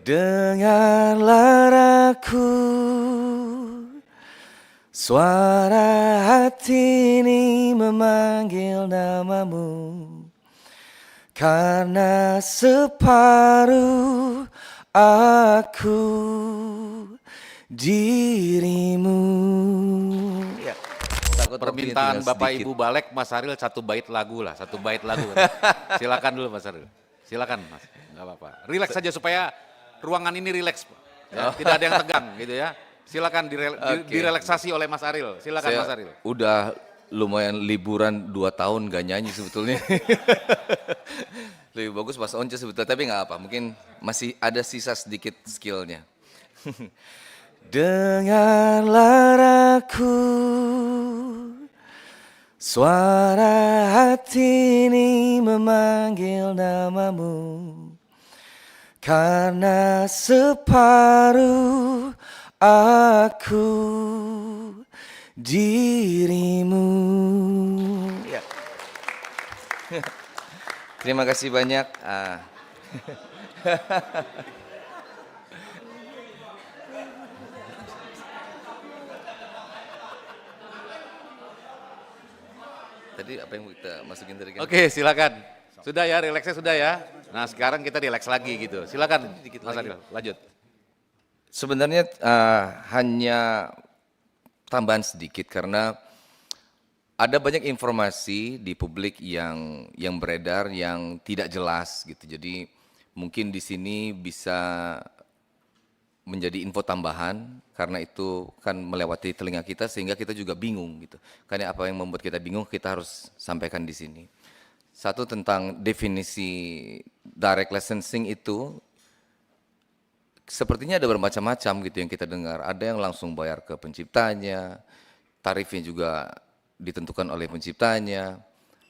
Dengarlah aku, suara hati ini memanggil namamu, karena separuh aku dirimu. Ya. Permintaan Bapak Ibu Balek, Mas Aril satu bait lagu lah, satu bait lagu. Silakan dulu Mas Aril, silakan Mas, nggak apa-apa. Relax saja supaya ruangan ini relax, ya, tidak ada yang tegang gitu ya. Silakan direlaksasi oleh Mas Aril, silakan Mas Aril. Udah lumayan liburan 2 tahun gak nyanyi sebetulnya. Lebih bagus Mas Once sebetulnya, tapi nggak apa, mungkin masih ada sisa sedikit skillnya. Dengarlah aku, suara hati ini memanggil namamu, karena separuh aku dirimu. Ya. Terima kasih banyak. Tadi apa yang kita masukin tadi kan? Oke, silakan. Sudah ya, relaksnya sudah ya. Nah sekarang kita relax lagi gitu. Silakan Mas Aril, lanjut. Sebenarnya hanya tambahan sedikit karena ada banyak informasi di publik yang beredar yang tidak jelas gitu. Jadi mungkin di sini bisa menjadi info tambahan karena itu kan melewati telinga kita sehingga kita juga bingung gitu. Karena apa yang membuat kita bingung kita harus sampaikan di sini. Satu tentang definisi direct licensing itu sepertinya ada bermacam-macam gitu yang kita dengar. Ada yang langsung bayar ke penciptanya, tarifnya juga ditentukan oleh penciptanya.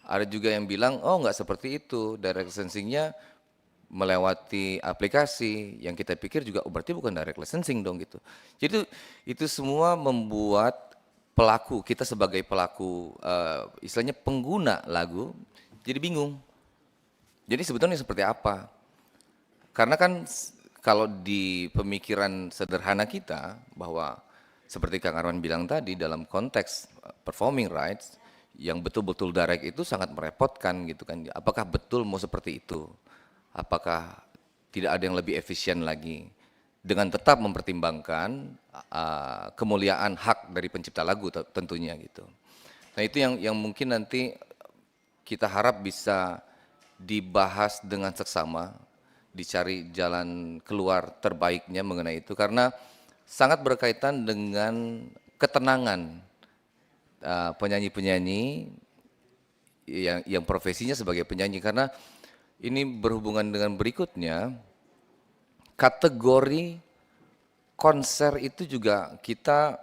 Ada juga yang bilang, oh enggak seperti itu, direct licensingnya melewati aplikasi, yang kita pikir juga oh, berarti bukan direct licensing dong gitu. Jadi itu semua membuat pelaku, kita sebagai pelaku istilahnya pengguna lagu, jadi bingung. Jadi sebetulnya seperti apa? Karena kan kalau di pemikiran sederhana kita bahwa seperti Kang Arman bilang tadi dalam konteks performing rights yang betul-betul direct itu sangat merepotkan gitu kan. Apakah betul mau seperti itu? Apakah tidak ada yang lebih efisien lagi dengan tetap mempertimbangkan kemuliaan hak dari pencipta lagu tentunya gitu. Nah itu yang mungkin nanti kita harap bisa dibahas dengan seksama, dicari jalan keluar terbaiknya mengenai itu karena sangat berkaitan dengan ketenangan penyanyi-penyanyi yang profesinya sebagai penyanyi karena ini berhubungan dengan berikutnya kategori konser itu juga kita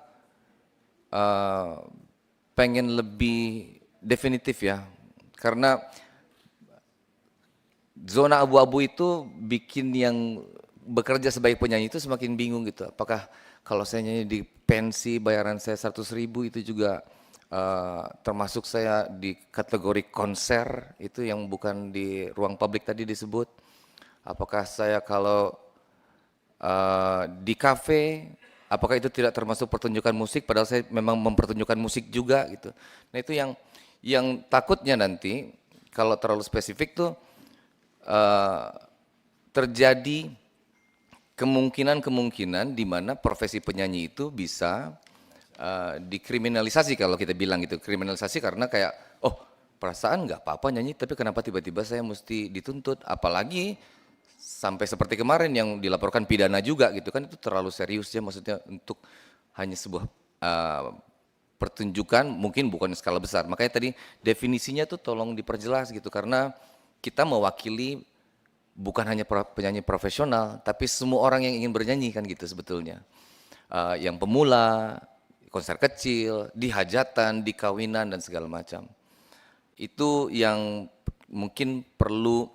pengen lebih definitif ya karena zona abu-abu itu bikin yang bekerja sebagai penyanyi itu semakin bingung gitu. Apakah kalau saya nyanyi di pensi bayaran saya 100.000 itu juga termasuk saya di kategori konser itu yang bukan di ruang publik tadi disebut. Apakah saya kalau di kafe, apakah itu tidak termasuk pertunjukan musik padahal saya memang mempertunjukkan musik juga gitu. Nah itu yang takutnya nanti kalau terlalu spesifik tuh terjadi kemungkinan-kemungkinan di mana profesi penyanyi itu bisa dikriminalisasi kalau kita bilang gitu, kriminalisasi karena kayak oh perasaan nggak apa-apa nyanyi tapi kenapa tiba-tiba saya mesti dituntut, apalagi sampai seperti kemarin yang dilaporkan pidana juga gitu kan, itu terlalu serius ya maksudnya untuk hanya sebuah pertunjukan mungkin bukan skala besar, makanya tadi definisinya tuh tolong diperjelas gitu karena kita mewakili bukan hanya penyanyi profesional tapi semua orang yang ingin bernyanyi kan gitu sebetulnya, yang pemula, konser kecil, di hajatan, di kawinan dan segala macam. Itu yang mungkin perlu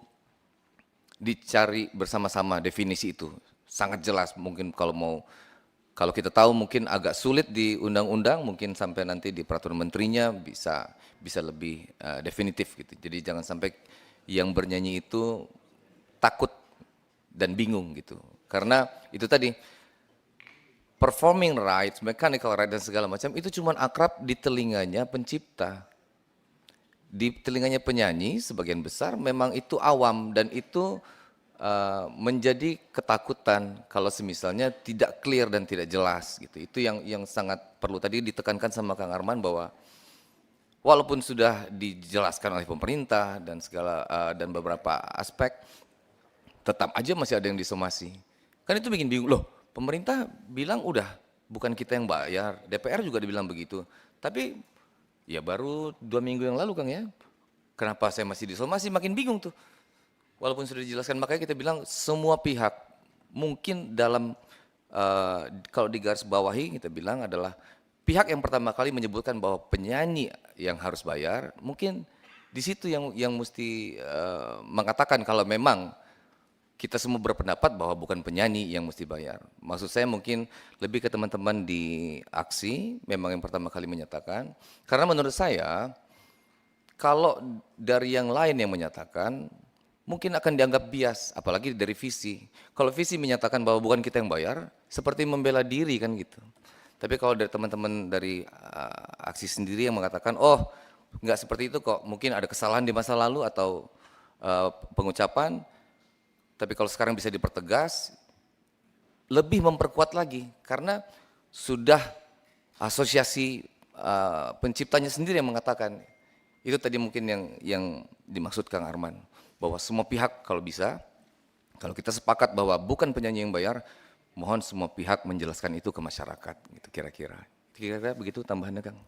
dicari bersama-sama definisi itu. Sangat jelas mungkin kalau kita tahu mungkin agak sulit di undang-undang, mungkin sampai nanti di peraturan menterinya bisa lebih definitif gitu. Jadi jangan sampai yang bernyanyi itu takut dan bingung gitu. Karena itu tadi performing rights, mechanical rights dan segala macam itu cuma akrab di telinganya pencipta. Di telinganya penyanyi sebagian besar memang itu awam dan itu menjadi ketakutan kalau semisalnya tidak clear dan tidak jelas gitu. Itu yang sangat perlu tadi ditekankan sama Kang Arman bahwa walaupun sudah dijelaskan oleh pemerintah dan segala dan beberapa aspek, tetap aja masih ada yang disomasi. Kan itu bikin bingung loh. Pemerintah bilang udah bukan kita yang bayar, DPR juga dibilang begitu. Tapi ya baru 2 minggu yang lalu Kang ya. Kenapa saya masih disomasi? Makin bingung tuh. Walaupun sudah dijelaskan, makanya kita bilang semua pihak mungkin dalam kalau digaris bawahi kita bilang adalah pihak yang pertama kali menyebutkan bahwa penyanyi yang harus bayar, mungkin di situ yang mesti mengatakan kalau memang kita semua berpendapat bahwa bukan penyanyi yang mesti bayar. Maksud saya mungkin lebih ke teman-teman di aksi, memang yang pertama kali menyatakan. Karena menurut saya, kalau dari yang lain yang menyatakan, mungkin akan dianggap bias, apalagi dari visi. Kalau visi menyatakan bahwa bukan kita yang bayar, seperti membela diri kan gitu. Tapi kalau dari teman-teman dari aksi sendiri yang mengatakan, oh nggak seperti itu kok, mungkin ada kesalahan di masa lalu atau pengucapan, tapi kalau sekarang bisa dipertegas, lebih memperkuat lagi karena sudah asosiasi penciptanya sendiri yang mengatakan. Itu tadi mungkin yang dimaksud Kang Arman, bahwa semua pihak kalau bisa, kalau kita sepakat bahwa bukan penyanyi yang bayar, mohon semua pihak menjelaskan itu ke masyarakat, gitu kira-kira. Kira-kira begitu tambahannya Kang.